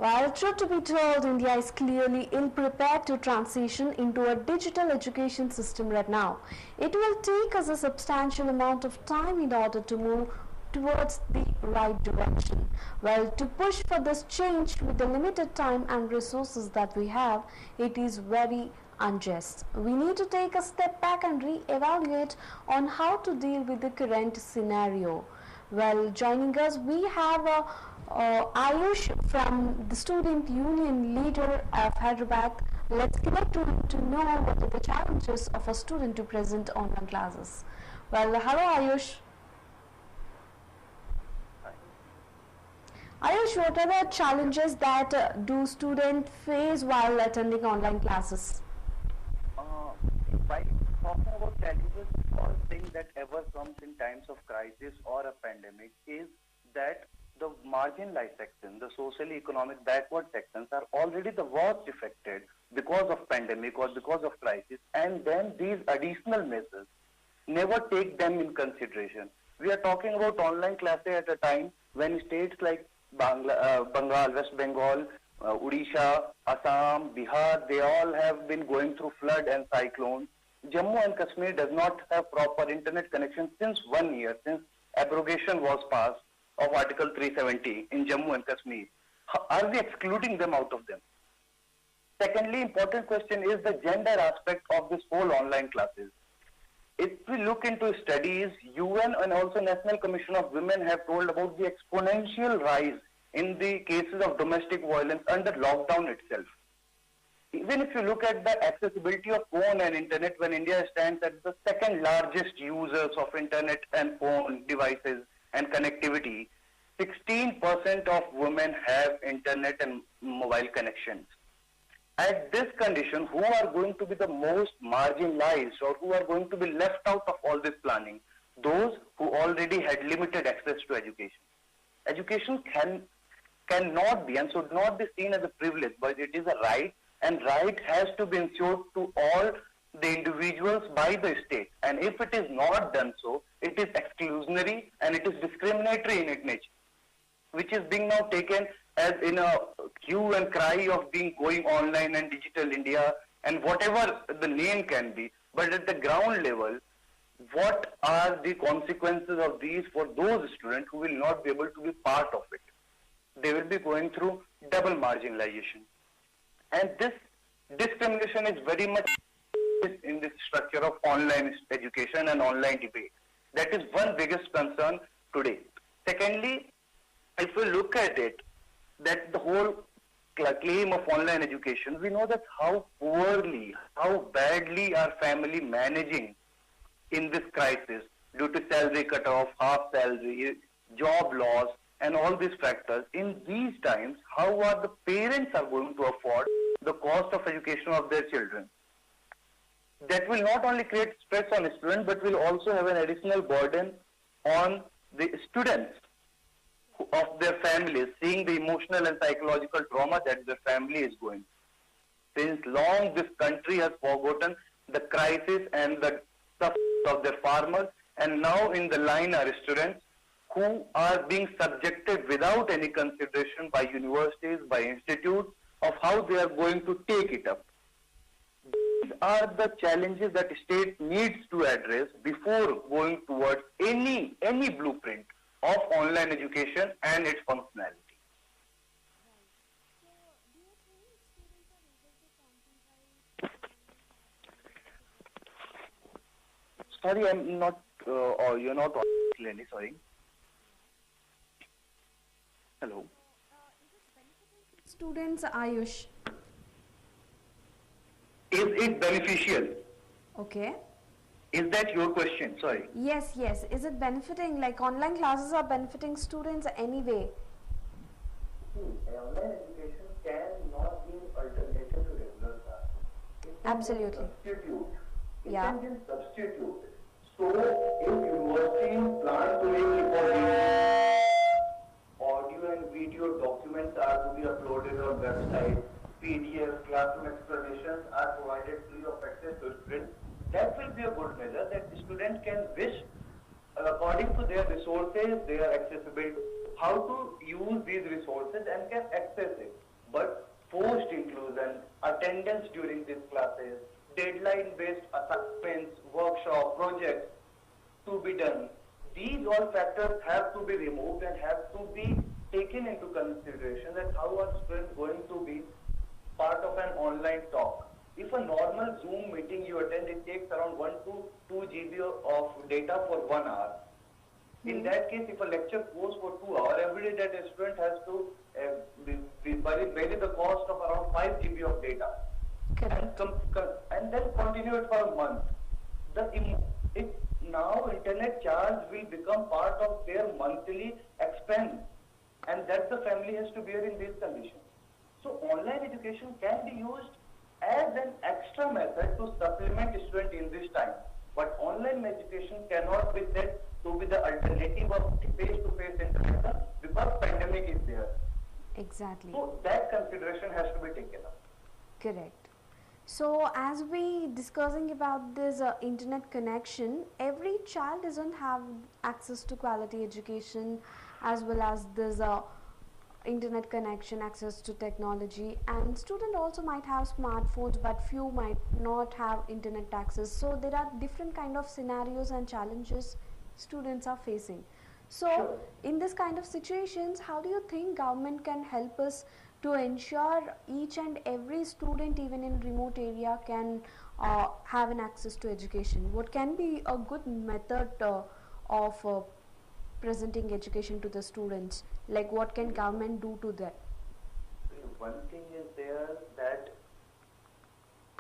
While truth to be told, India is clearly ill-prepared to transition into a digital education system right now. It will take us a substantial amount of time in order to move towards the right direction. Well, to push for this change with the limited time and resources that we have, it is very unjust. We need to take a step back and re-evaluate on how to deal with the current scenario. Well, joining us, we have Ayush from the Student Union leader of Hyderabad. Let's connect to him to know what are the challenges of a student to present online classes. Well, hello Ayush. Ayush, what are the challenges that do students face while attending online classes? By talking about challenges, the first thing that ever comes in times of crisis or a pandemic is that the marginalized section, the socially economic backward sections are already the worst affected because of pandemic or because of crisis, and then these additional measures never take them in consideration. We are talking about online classes at a time when states like Bengal, West Bengal, Odisha, Assam, Bihar, they all have been going through flood and cyclones. Jammu and Kashmir does not have proper internet connection since 1 year, since abrogation was passed of Article 370 in Jammu and Kashmir. Are we excluding them out of them? Secondly, important question is the gender aspect of this whole online classes. If we look into studies, UN and also National Commission of Women have told about the exponential rise in the cases of domestic violence under lockdown itself. Even if you look at the accessibility of phone and internet, when India stands at the second largest users of internet and phone devices and connectivity, 16% of women have internet and mobile connections. At this condition, who are going to be the most marginalized or who are going to be left out of all this planning? Those who already had limited access to education. Education cannot be and should not be seen as a privilege, but it is a right, and right has to be ensured to all the individuals by the state. And if it is not done so, it is exclusionary and it is discriminatory in its nature, which is being now taken as in a hue and cry of being going online and digital India and whatever the name can be. But at the ground level, what are the consequences of these for those students who will not be able to be part of it? They will be going through double marginalization. And this discrimination is very much in the structure of online education and online debate. That is one biggest concern today. Secondly, if we look at it, that the whole claim of online education, we know that how poorly, how badly are family managing in this crisis due to salary cut-off, half salary, job loss, and all these factors. In these times, how are the parents are going to afford the cost of education of their children? That will not only create stress on students, but will also have an additional burden on the students of their families, seeing the emotional and psychological trauma that their family is going. Since long, this country has forgotten the crisis and the suffering of their farmers, and now in the line are students who are being subjected without any consideration by universities, by institutes, of how they are going to take it up. These are the challenges that the state needs to address before going towards any blueprint of online education and its functionality. Sorry, I'm not, or you're not clearly, sorry. Hello. Students, Ayush. Is it beneficial? Okay. Is that your question? Sorry. Yes. Is it benefiting? Like online classes are benefiting students anyway. Online education cannot be an alternative to regular class. Absolutely. Substitute. It Yeah. can be a substitute. So, if universities plan to make audio and video documents are to be uploaded on website, PDF, classroom explanations are provided free of access to students, that will be a good measure that the student can wish according to their resources, their accessibility, how to use these resources and can access it. but forced inclusion, attendance during these classes, deadline-based assignments, workshop, projects to be done. These all factors have to be removed and have to be taken into consideration that how are students going to be part of an online talk. If a normal Zoom meeting you attend, it takes around 1 to 2 GB of data for 1 hour. In that case, if a lecture goes for 2 hours, every day that a student has to bury the cost of around 5 GB of data. Correct. And then continue it for a month. Now internet charge will become part of their monthly expense, and that the family has to bear in these conditions. So online education can be used as an extra method to supplement student in this time. But online education cannot be said to be the alternative of face-to-face interaction because pandemic is there. Exactly. So that consideration has to be taken up. Correct. So as we discussing about this internet connection, every child doesn't have access to quality education as well as this internet connection, access to technology, and student also might have smartphones but few might not have internet access. So there are different kind of scenarios and challenges students are facing. So Sure. in this kind of situations, how do you think government can help us to ensure each and every student even in remote area can have an access to education? What can be a good method of presenting education to the students? Like what can government do to that? One thing is there that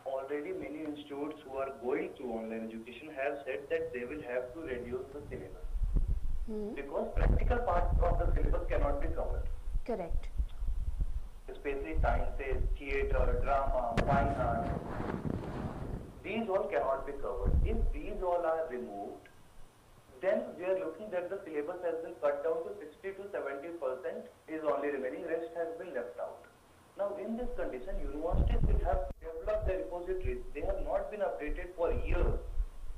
already many institutes who are going through online education have said that they will have to reduce the syllabus because practical parts of the syllabus cannot be covered. Correct. Especially sciences, theatre, drama, fine art. These all cannot be covered. If these all are removed, then we are looking that the syllabus has been cut down to 60 to 70% is only remaining, rest has been left out. Now in this condition, universities will have to develop their repositories. They have not been updated for years.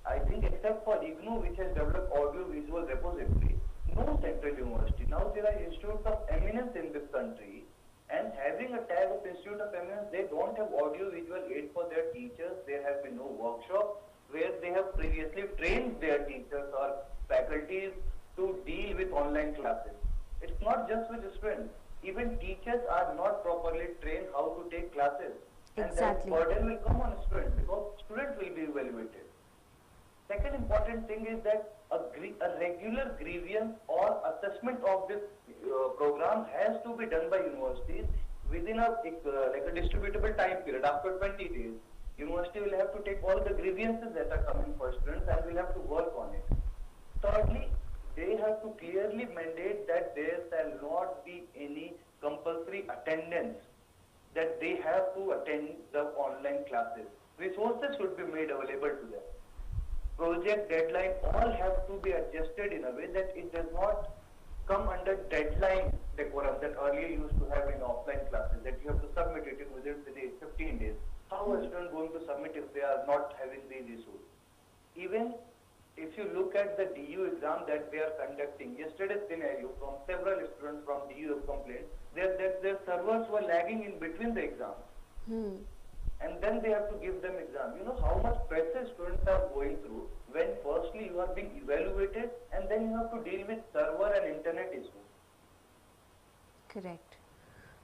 I think except for IGNOU, which has developed audio-visual repository, no central university. Now there are institutes of eminence in this country, and having a tag of Institute of Eminence, they don't have audio-visual aid for their teachers. There have been no workshop where they have previously trained their teachers or faculties to deal with online classes. It's not just with students. Even teachers are not properly trained how to take classes. Exactly. And that burden will come on students because students will be evaluated. Second important thing is that a regular grievance or assessment of this program has to be done by universities within a distributable time period. After 20 days, university will have to take all the grievances that are coming for students and will have to work on it. Thirdly, they have to clearly mandate that there shall not be any compulsory attendance, that they have to attend the online classes. Resources should be made available to them. Project deadline all have to be adjusted in a way that it does not come under deadline decorum that earlier used to have in offline classes, that you have to submit it within 15 days. How is a student going to submit if they are not having these issues? Even if you look at the DU exam that they are conducting, yesterday's scenario from several students from DU have complained that their servers were lagging in between the exams. And then they have to give them exam. You know how much pressure students are going through when firstly you are being evaluated and then you have to deal with server and internet issues. Correct.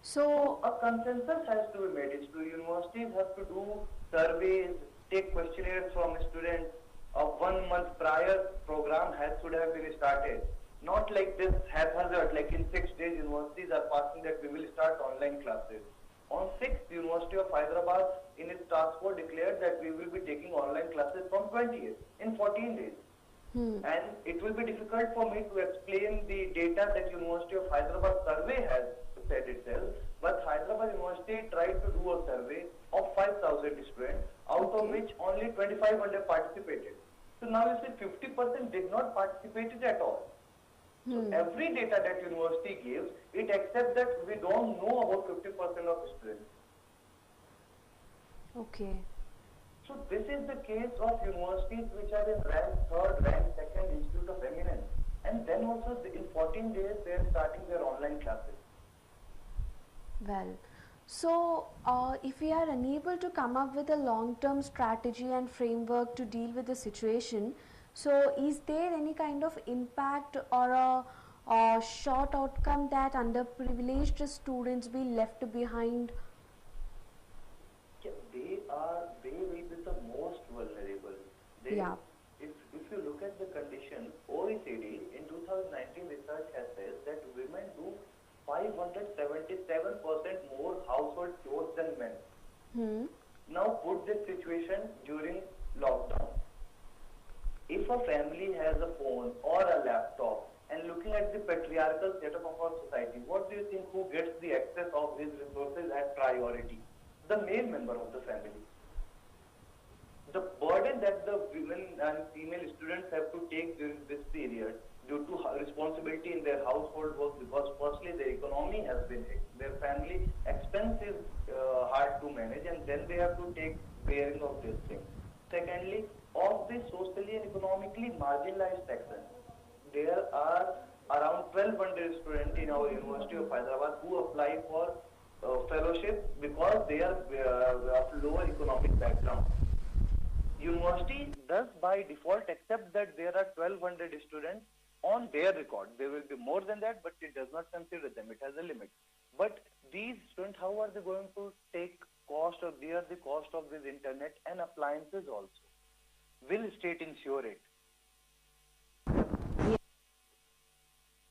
So a consensus has to be made. Universities have to do surveys, take questionnaires from students. A 1 month prior program should have been started. Not like this haphazard, like in 6 days universities are passing that we will start online classes. On 6th, University of Hyderabad in its task force declared that we will be taking online classes from 20th in 14 days. And it will be difficult for me to explain the data that University of Hyderabad survey has said itself, but Hyderabad University tried to do a survey of 5,000 students, out of which only 2,500 participated. So now you see 50% did not participate at all. So every data that university gives, it accepts that we don't know about 50% of students. okay. So this is the case of universities which are in rank 3rd, rank 2nd, Institute of Eminence. And then also in 14 days they are starting their online classes. Well, So, if we are unable to come up with a long-term strategy and framework to deal with the situation, so is there any kind of impact or a short outcome that underprivileged students be left behind? Yeah, they will be the most vulnerable. Yeah. If you look at the condition, OECD in 2019 research has said that women do 577% more household chores than men. Hmm. Now put this situation during lockdown. If a family has a phone or a laptop, and looking at the patriarchal setup of our society, what do you think who gets the access of these resources at priority? The male member of the family. The burden that the women and female students have to take during this period due to responsibility in their household work, because firstly their economy has been hit, their family expense is hard to manage, and then they have to take bearing of this thing. Secondly, of the socially and economically marginalized section, there are around 1200 students in our University of Hyderabad who apply for fellowship because they are of lower economic background. University does by default accept that there are 1200 students on their record. There will be more than that, but it does not consider them. It has a limit. But these students, how are they going to take cost or bear the cost of this internet and appliances also? Will state insure it?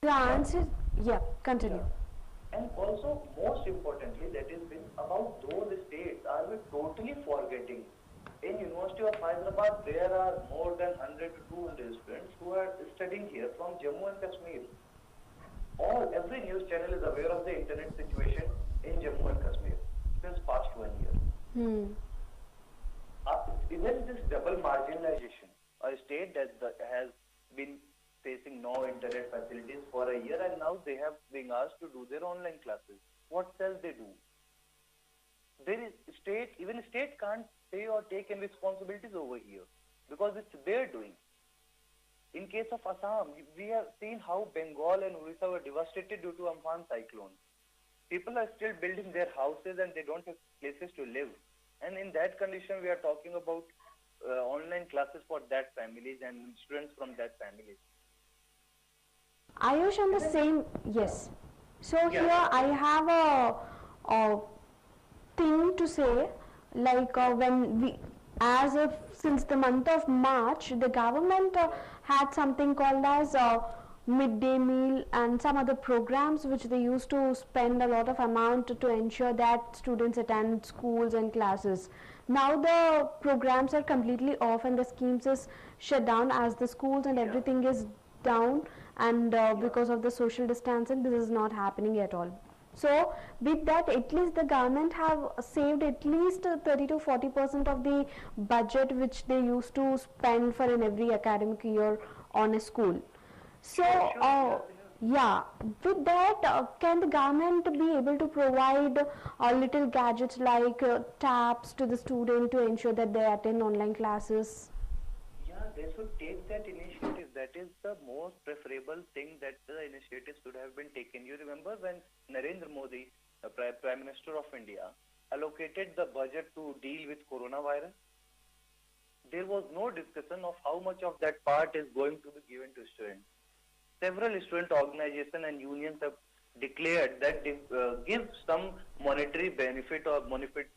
The And answer, yeah, continue. yeah. And also, most importantly, that is been about those states. Are we totally forgetting? In University of Hyderabad, there are more than 100 to 200 students who are studying here from Jammu and Kashmir. Every news channel is aware of the internet situation in Jammu and Kashmir since past 1 year. Hmm. Even this double marginalization, a state that has been facing no internet facilities for a year, and now they have been asked to do their online classes. What else they do? There is even state can't say or take any responsibilities over here because it's their doing. In case of Assam, we have seen how Bengal and Orissa were devastated due to Amphan cyclone. People are still building their houses and they don't have places to live. And in that condition, we are talking about online classes for that families and students from that families. Ayush, on the same, yes. So Yeah. here I have a thing to say, like when we, as of since the month of March, the government had something called as midday meal and some other programs which they used to spend a lot of amount to ensure that students attend schools and classes. Now the programs are completely off and the schemes is shut down as the schools and everything is down, and because of the social distancing this is not happening at all. So with that, at least the government have saved at least 30 to 40% of the budget which they used to spend for in every academic year on a school. So yeah, with that, can the government be able to provide little gadgets like tabs to the student to ensure that they attend online classes? Yeah, they should take that initiative. That is the most preferable thing that the initiative should have been taken. You remember when Narendra Modi, the Prime Minister of India, allocated the budget to deal with coronavirus? There was no discussion of how much of that part is going to be given to students. Several student organizations and unions have declared that they give some monetary benefit or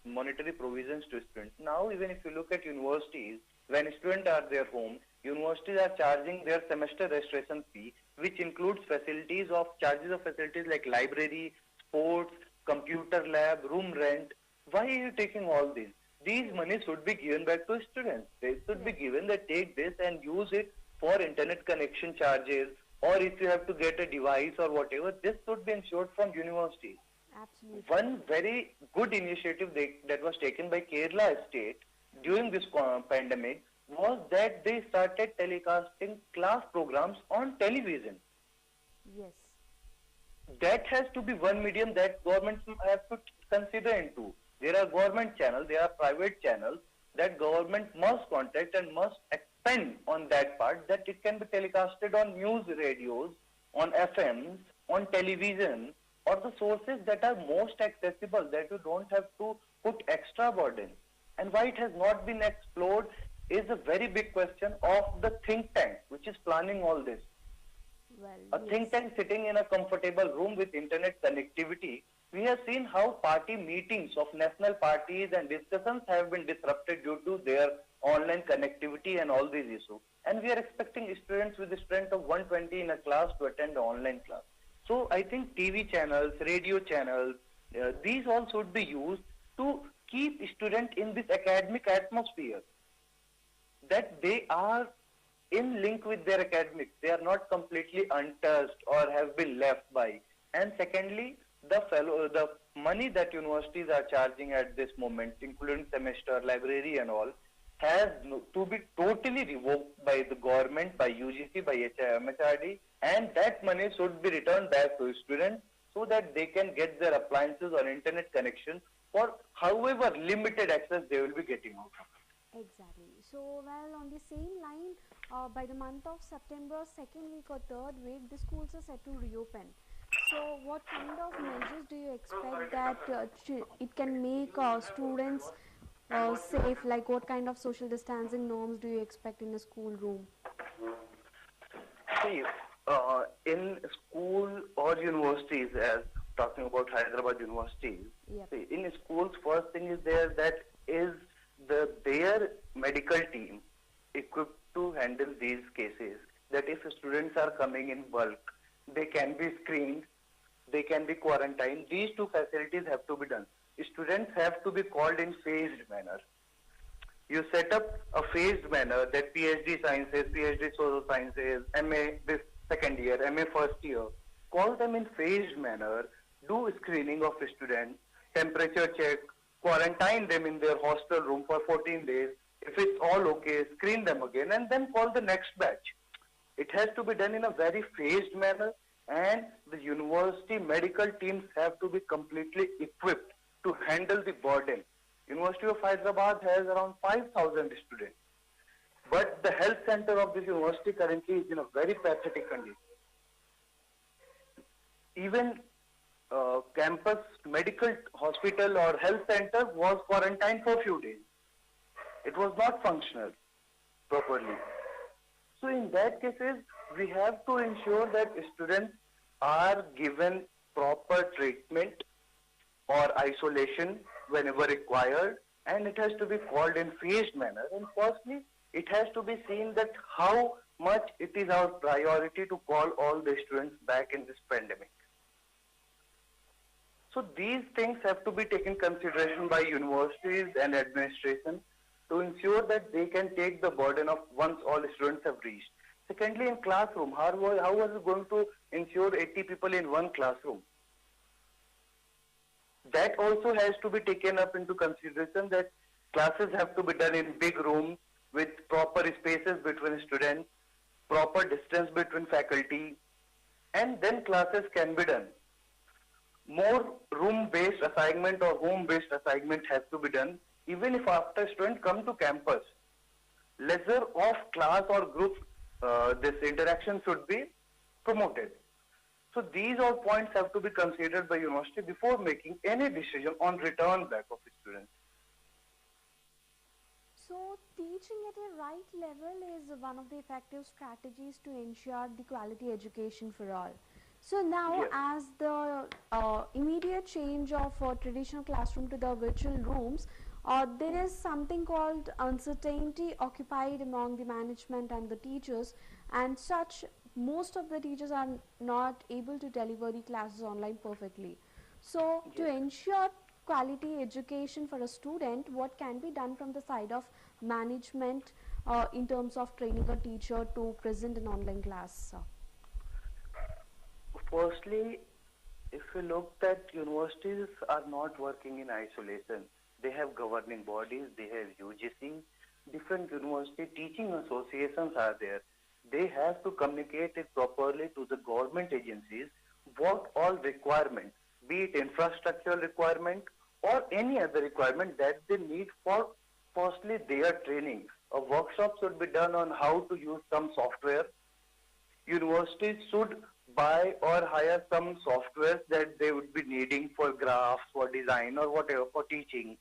monetary provisions to students. Now, even if you look at universities, when students are their home, universities are charging their semester registration fee, which includes charges of facilities like library, sports, computer lab, room rent. Why are you taking all these? These money should be given back to students. They should be given that take this and use it for internet connection charges, or if you have to get a device or whatever, this should be ensured from universities. Absolutely. One very good initiative that was taken by Kerala state during this pandemic was that they started telecasting class programs on television. Yes. That has to be one medium that governments have to consider into. There are government channels, there are private channels that government must contact and must expand on that part, that it can be telecasted on news radios, on FMs, on television, or the sources that are most accessible, that you don't have to put extra burden. And why it has not been explored is a very big question of the think tank which is planning all this. Well, A think yes. tank sitting in a comfortable room with internet connectivity. We have seen how party meetings of national parties and discussions have been disrupted due to their online connectivity and all these issues. And we are expecting students with a strength of 120 in a class to attend the online class. So I think TV channels, radio channels, these all should be used to keep students in this academic atmosphere, that they are in link with their academics. They are not completely untouched or have been left by. And secondly, the money that universities are charging at this moment, including semester, library and all, has to be totally revoked by the government, by UGC, by MHRD, and that money should be returned back to students so that they can get their appliances or internet connection for however limited access they will be getting out of it. Exactly. So, well, on the same line, by the month of September, second week or third week, the schools are set to reopen. So, what kind of measures do you expect that it can make students safe? Like, what kind of social distancing norms do you expect in a schoolroom? See, in school or universities, as talking about Hyderabad universities, Yep. see, in schools, first thing is there that is their medical team equipped to handle these cases. That if students are coming in bulk, they can be screened, they can be quarantined. These two facilities have to be done. Students have to be called in phased manner. You set up a phased manner that PhD sciences, PhD social sciences, MA this second year, MA first year, call them in phased manner, do screening of students, temperature check, quarantine them in their hostel room for 14 days. If it's all okay, screen them again and then call the next batch. It has to be done in a very phased manner, and the university medical teams have to be completely equipped to handle the burden. University of Hyderabad has around 5,000 students, but the health center of this university currently is in a very pathetic condition. Even campus medical hospital or health center was quarantined for a few days. It was not functional properly. So in that cases, we have to ensure that students are given proper treatment or isolation whenever required, and it has to be called in phased manner. And firstly, it has to be seen that how much it is our priority to call all the students back in this pandemic. So these things have to be taken consideration by universities and administration to ensure that they can take the burden of once all students have reached. Secondly, in classroom, how are you going to ensure 80 people in one classroom? That also has to be taken up into consideration, that classes have to be done in big rooms with proper spaces between students, proper distance between faculty, and then classes can be done. More room-based assignment or home-based assignment has to be done, even if after students come to campus. Lesser of class or group, this interaction should be promoted. So these all points have to be considered by university before making any decision on return back of students. So, teaching at a right level is one of the effective strategies to ensure the quality education for all. So now, Yes. as the immediate change of traditional classroom to the virtual rooms, there is something called uncertainty occupied among the management and the teachers, and such most of the teachers are not able to deliver the classes online perfectly. So, to Yes. ensure quality education for a student, what can be done from the side of management in terms of training a teacher to present an online class? Firstly, if you look that universities are not working in isolation, they have governing bodies, they have UGC, different university teaching associations are there. They have to communicate it properly to the government agencies what all requirements, be it infrastructural requirement or any other requirement that they need for firstly their training. A workshop should be done on how to use some software. Universities should buy or hire some software that they would be needing for graphs, for design or whatever, for teaching.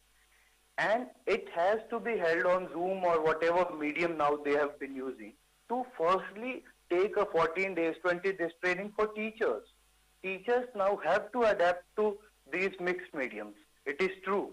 And it has to be held on Zoom or whatever medium now they have been using to firstly take a 14 days, 20 days training for teachers. Teachers now have to adapt to these mixed mediums. It is true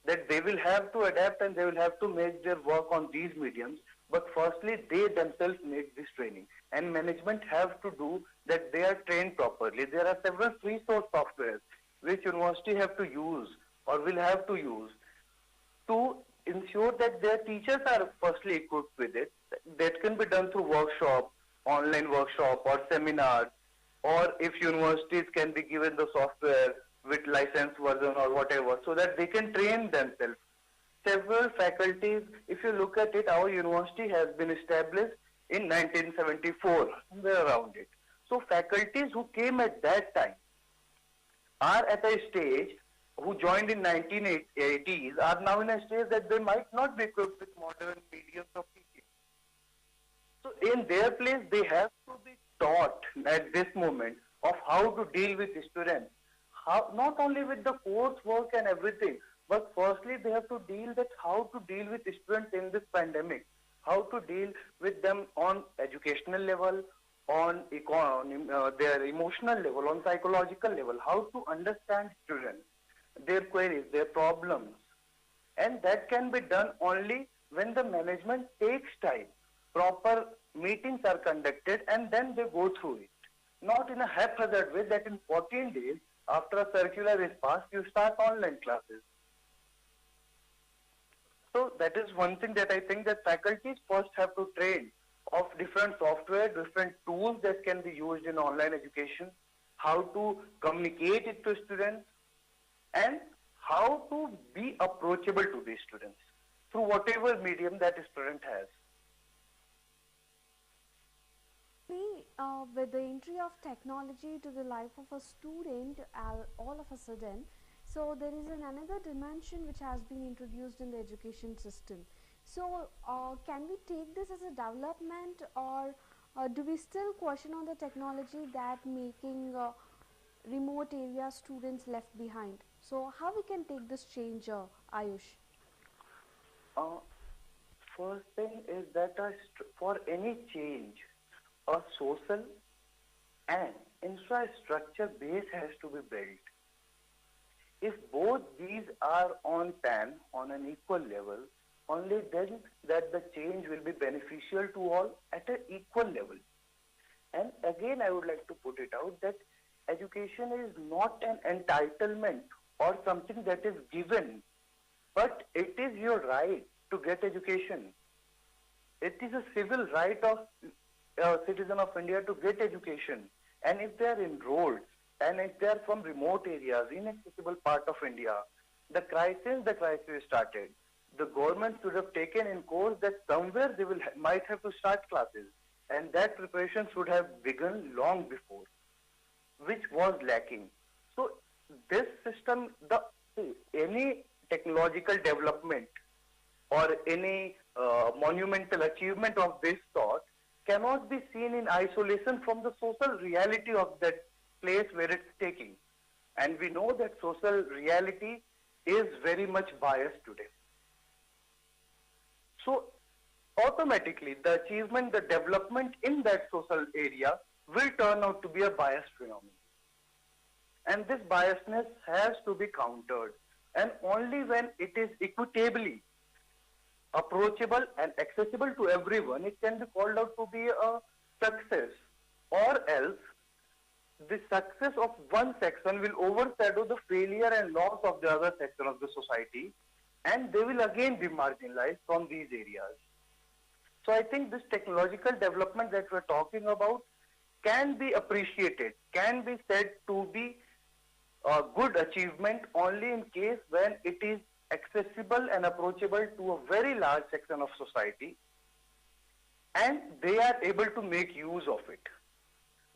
that they will have to adapt and they will have to make their work on these mediums. But firstly, they themselves make this training. And management have to do that they are trained properly. There are several free source softwares which university have to use or will have to use to ensure that their teachers are firstly equipped with it. That can be done through workshop, online workshop or seminars, or if universities can be given the software with licensed version or whatever, so that they can train themselves. Several faculties, if you look at it, our university has been established in 1974, somewhere around it. So faculties who came at that time are at a stage, who joined in 1980s, are now in a stage that they might not be equipped with modern mediums of teaching. So in their place, they have to be taught at this moment of how to deal with students. How, not only with the coursework and everything, but firstly they have to deal that how to deal with students in this pandemic, how to deal with them on educational level, on their emotional level, on psychological level, how to understand students, their queries, their problems. And that can be done only when the management takes time. Proper meetings are conducted and then they go through it. Not in a haphazard way that in 14 days, after a circular is passed, you start online classes. So that is one thing that I think that faculties first have to train of different software, different tools that can be used in online education, how to communicate it to students, and how to be approachable to these students through whatever medium that a student has. With the entry of technology to the life of a student, all of a sudden, so there is another dimension which has been introduced in the education system. So can we take this as a development, or do we still question on the technology that making remote area students left behind? So how we can take this change, Ayush? First thing is that for any change, a social and infrastructure base has to be built. If both these are on pan, on an equal level, only then that the change will be beneficial to all at an equal level. And again, I would like to put it out that education is not an entitlement or something that is given, but it is your right to get education. It is a civil right of a citizen of India to get education. And if they are enrolled, and if they are from remote areas, inaccessible part of India, the crisis started. The government should have taken in course that somewhere they might have to start classes, and that preparation should have begun long before, which was lacking. So this system, any technological development or any monumental achievement of this sort cannot be seen in isolation from the social reality of that place where it's taking. And we know that social reality is very much biased today. So automatically the achievement, the development in that social area will turn out to be a biased phenomenon. And this biasness has to be countered. And only when it is equitably approachable and accessible to everyone, it can be called out to be a success. Or else, the success of one section will overshadow the failure and loss of the other section of the society, and they will again be marginalized from these areas. So I think this technological development that we're talking about can be appreciated, can be said to be a good achievement only in case when it is accessible and approachable to a very large section of society, and they are able to make use of it.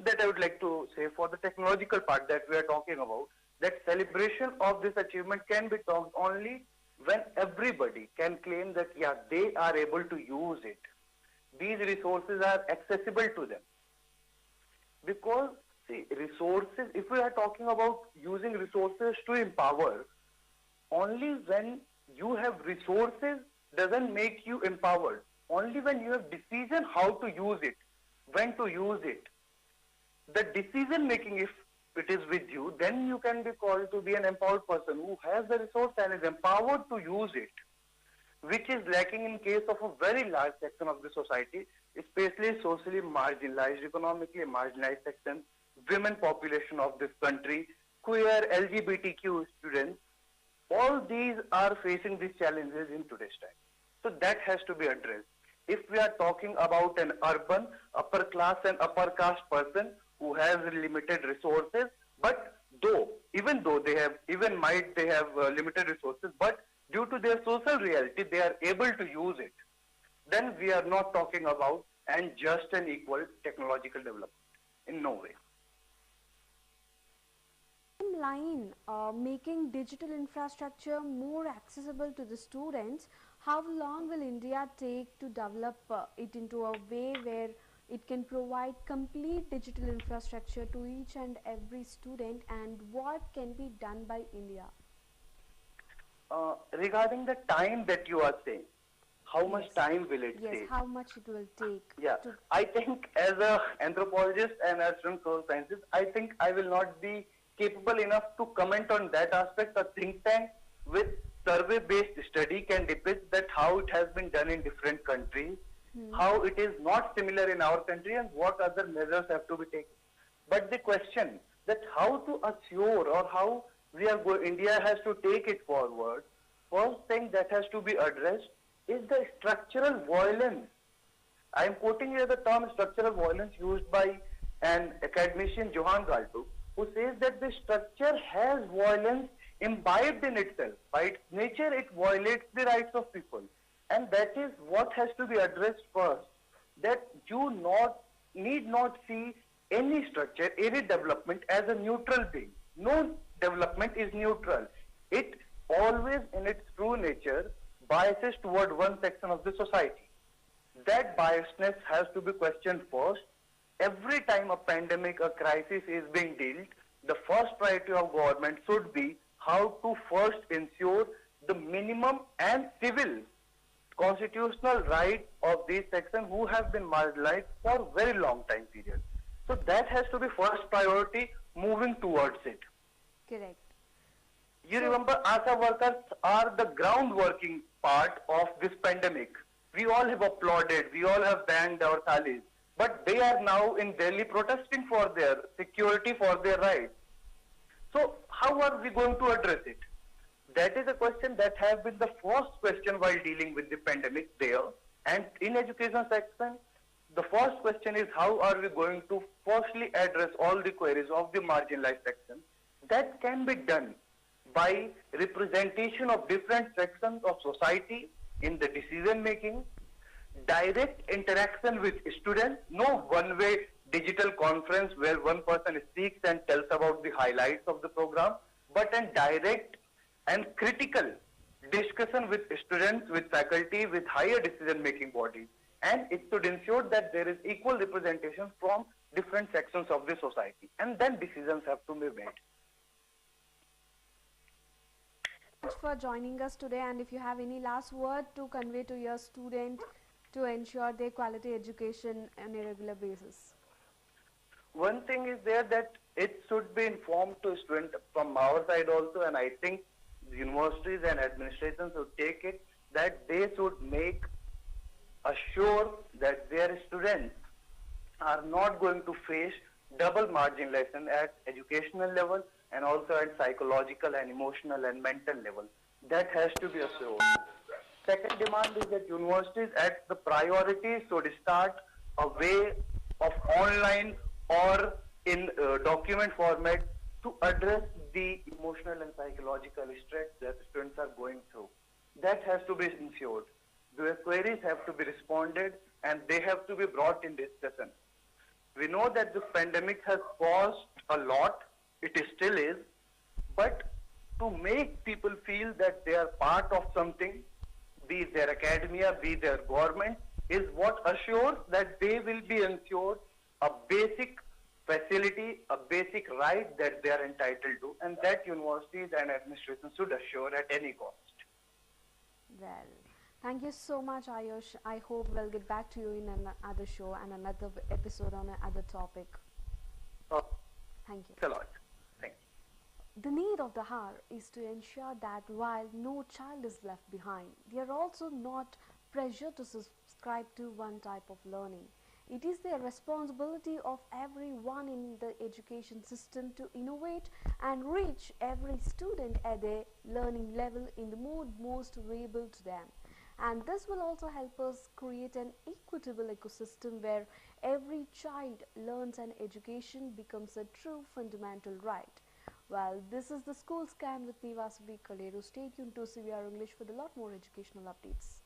That I would like to say for the technological part that we are talking about, that celebration of this achievement can be talked only when everybody can claim that, yeah, they are able to use it. These resources are accessible to them. Because See, resources, if we are talking about using resources to empower, only when you have resources doesn't make you empowered. Only when you have decision how to use it, when to use it, the decision making, if it is with you, then you can be called to be an empowered person who has the resource and is empowered to use it, which is lacking in case of a very large section of the society, especially socially marginalized, economically marginalized sections, women population of this country, queer, LGBTQ students. All these are facing these challenges in today's time. So that has to be addressed. If we are talking about an urban, upper class and upper caste person who has limited resources, but even though they have, even might they have limited resources, but due to their social reality, they are able to use it, then we are not talking about and just an equal technological development. In no way. Same line, making digital infrastructure more accessible to the students, how long will India take to develop it into a way where it can provide complete digital infrastructure to each and every student, and what can be done by India? Regarding the time that you are saying, how much time will it take? Yes, how much it will take? Yeah, I think as an anthropologist and as from social sciences, I think I will not be capable enough to comment on that aspect. A think tank with survey-based study can depict that how it has been done in different countries, how it is not similar in our country, and what other measures have to be taken. But the question that how to assure or how India has to take it forward, first thing that has to be addressed is the structural violence. I am quoting here the term structural violence used by an academician, Johan Galtung, who says that the structure has violence imbibed in itself. By its nature, it violates the rights of people. And that is what has to be addressed first. That you need not see any structure, any development as a neutral thing. No development is neutral. It always, in its true nature, biases toward one section of the society. That biasness has to be questioned first. Every time a pandemic, a crisis is being dealt, the first priority of government should be how to first ensure the minimum and civil constitutional right of these sections who have been marginalized for a very long time period. So that has to be first priority moving towards it. Correct. You remember ASA workers are the ground working part of this pandemic. We all have applauded, we all have banged our thalis, but they are now in Delhi protesting for their security, for their rights. So how are we going to address it? That is a question that has been the first question while dealing with the pandemic there. And in education section, the first question is how are we going to firstly address all the queries of the marginalized section. That can be done by representation of different sections of society in the decision making, direct interaction with students, no one-way digital conference where one person speaks and tells about the highlights of the program, but a direct and critical discussion with students, with faculty, with higher decision making bodies. And it should ensure that there is equal representation from different sections of the society. And then decisions have to be made. Thanks for joining us today, and if you have any last word to convey to your student to ensure their quality education on a regular basis. One thing is there that it should be informed to students from our side also, and I think universities and administrations should take it, that they should make assure that their students are not going to face double marginalization at educational level and also at psychological and emotional and mental level. That has to be assured. Second demand is that universities at the priority should start a way of online or in document format to address the emotional and psychological stress that students are going through. That has to be ensured. Their queries have to be responded and they have to be brought in discussion. We know that this pandemic has caused a lot, it still is, but to make people feel that they are part of something, be it their academia, be it their government, is what assures that they will be ensured a basic facility, a basic right that they are entitled to, and that universities and administration should assure at any cost. Well, thank you so much, Ayush. I hope we'll get back to you in another show and another episode on another topic. Oh, Thank you. thanks a lot. Thank you. The need of the hour is to ensure that while no child is left behind, they are also not pressured to subscribe to one type of learning. It is the responsibility of everyone in the education system to innovate and reach every student at their learning level in the mode most available to them. And this will also help us create an equitable ecosystem where every child learns and education becomes a true fundamental right. Well, this is the School Scan with me, Vasavi Kaleru. Stay tuned to CVR English for a lot more educational updates.